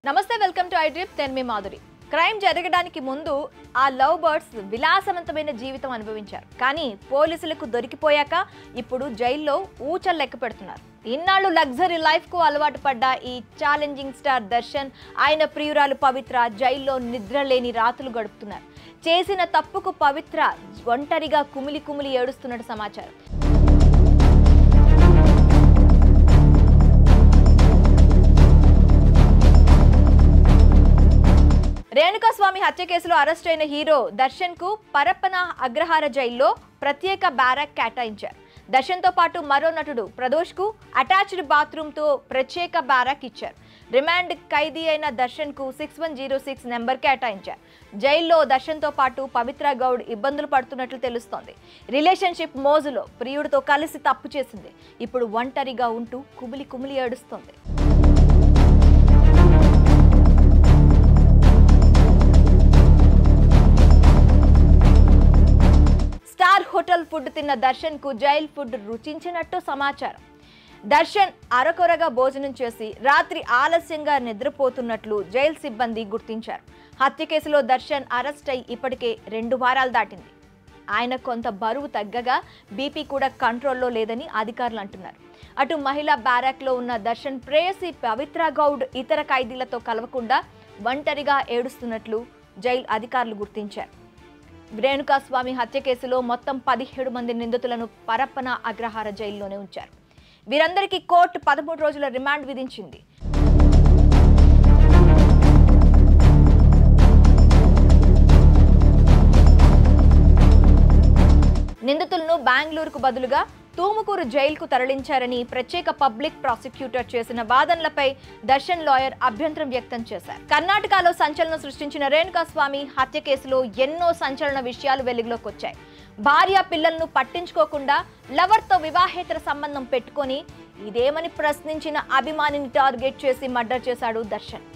నమస్తే welcome to ఐడ్రిప్ నేను మీ Madhuri. Crime జరగడానికి ముందు ఆ లవ్ బర్డ్స్ విలాసవంతమైన జీవితం అనుభవించారు. కానీ పోలీసులకు దొరికిపోయాక ఇప్పుడు జైల్లో ఊచలు లెక్క పెడుతున్నారు. ఇన్నాళ్ళు లగ్జరీ లైఫ్ కు అలవాటు పడ్డ ఈ ఛాలెంజింగ్ స్టార్ దర్శన్, ఆయన ప్రియురాలు పవిత్ర జైల్లో నిద్రలేని రాత్రులు గడుపుతున్నారు. చేసిన తప్పుకు పవిత్ర ఒంటరిగా కుమిలి కుమిలి ఏడుస్తున్నట్టు సమాచారం. రేణుకాస్వామి హత్య కేసులో అరెస్ట్ అయిన హీరో దర్శన్ కు పరప్పన అగ్రహార జైల్లో ప్రత్యేక బ్యారక్ కేటాయించారు. దర్శన్ తో పాటు మరో నటుడు ప్రదోష్ కు అటాచ్డ్ బాత్రూమ్ తో ప్రత్యేక బ్యారక్ ఇచ్చారు. రిమాండ్ ఖైదీ అయిన దర్శన్ కు 6106 నెంబర్ కేటాయించారు. జైల్లో దర్శన్ తో పాటు పవిత్ర గౌడ్ ఇబ్బందులు పడుతున్నట్లు తెలుస్తోంది. రిలేషన్షిప్ మోజులో ప్రియుడితో కలిసి తప్పు చేసింది. ఇప్పుడు ఒంటరిగా ఉంటూ కుమిలి కుమిలి ఏడుస్తోంది. స్టార్ హోటల్ ఫుడ్ తిన్న దర్శన్ కు జైల్ ఫుడ్ రుచించినట్టు సమాచారం. దర్శన్ అరకొరగా భోజనం చేసి రాత్రి ఆలస్యంగా నిద్రపోతున్నట్లు జైలు సిబ్బంది గుర్తించారు. హత్య కేసులో దర్శన్ అరెస్ట్ అయి ఇప్పటికే 2 వారాలు దాటింది. ఆయన కొంత బరువు తగ్గగా బీపీ కూడా కంట్రోల్లో లేదని అధికారులు అంటున్నారు. అటు మహిళా బ్యారాక్ లో ఉన్న దర్శన్ ప్రేయసి పవిత్ర గౌడ్ ఇతర ఖైదీలతో కలవకుండా ఒంటరిగా ఏడుస్తున్నట్లు జైలు అధికారులు గుర్తించారు. రేణుకాస్వామి హత్య కేసులో మొత్తం 17 మంది నిందితులను పరప్పన అగ్రహార జైల్లోనే ఉంచారు. వీరందరికీ కోర్టు 13 రోజుల రిమాండ్ విధించింది. నిందితులను బెంగళూరుకు బదులుగా తూముకూరు జైలుకు తరలించారని ప్రత్యేక పబ్లిక్ ప్రాసిక్యూటర్ చేసిన వాదనలపై దర్శన్ లాయర్ అభ్యంతరం వ్యక్తం చేశారు. కర్ణాటకలో సంచలనం సృష్టించిన రేణుకాస్వామి హత్య కేసులో ఎన్నో సంచలన విషయాలు వెలుగులోకి వచ్చాయి. భార్య పిల్లలను పట్టించుకోకుండా లవర్తో వివాహేతర సంబంధం పెట్టుకొని ఇదేమని ప్రశ్నించిన అభిమానిని టార్గెట్ చేసి మర్డర్ చేశాడు దర్శన్.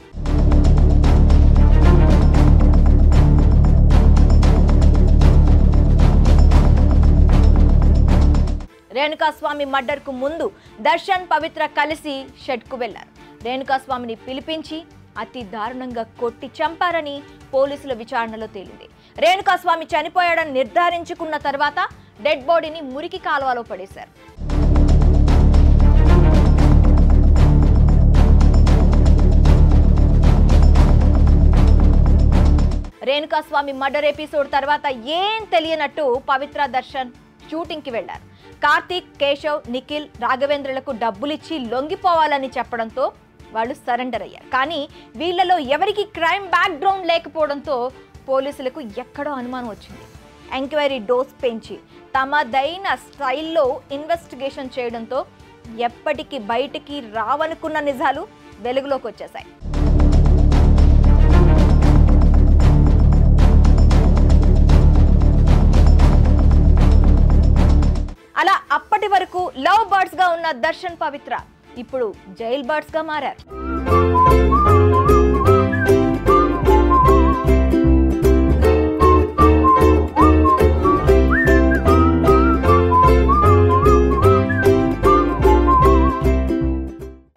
రేణుకాస్వామి మర్డర్ కు ముందు దర్శన్ పవిత్ర కలిసి షెడ్ కు వెళ్లారు. రేణుకాస్వామిని పిలిపించి అతి దారుణంగా కొట్టి చంపారని పోలీసుల విచారణలో తేలింది. రేణుకాస్వామి చనిపోయాడని నిర్ధారించుకున్న తర్వాత డెడ్ బాడీని మురికి కాలువలో పడేశారు. రేణుకాస్వామి మర్డర్ ఎపిసోడ్ తర్వాత ఏం తెలియనట్టు పవిత్ర దర్శన్ షూటింగ్ కి వెళ్లారు. కార్తీక్, కేశవ్, నిఖిల్, రాఘవేంద్రలకు డబ్బులిచ్చి లొంగిపోవాలని చెప్పడంతో వాళ్ళు సరెండర్ అయ్యారు. కానీ వీళ్లలో ఎవరికి క్రైమ్ బ్యాక్ గ్రౌండ్ లేకపోవడంతో పోలీసులకు ఎక్కడో అనుమానం వచ్చింది. ఎంక్వైరీ డోస్ పెంచి తమదైన స్టైల్లో ఇన్వెస్టిగేషన్ చేయడంతో ఎప్పటికీ బయటికి రావనుకున్న నిజాలు వెలుగులోకి వచ్చేశాయి. అలా అప్పటి వరకు లవ్ బర్డ్స్ గా ఉన్న దర్శన్, పవిత్ర ఇప్పుడు జైల్ బర్డ్స్ గా మారారు.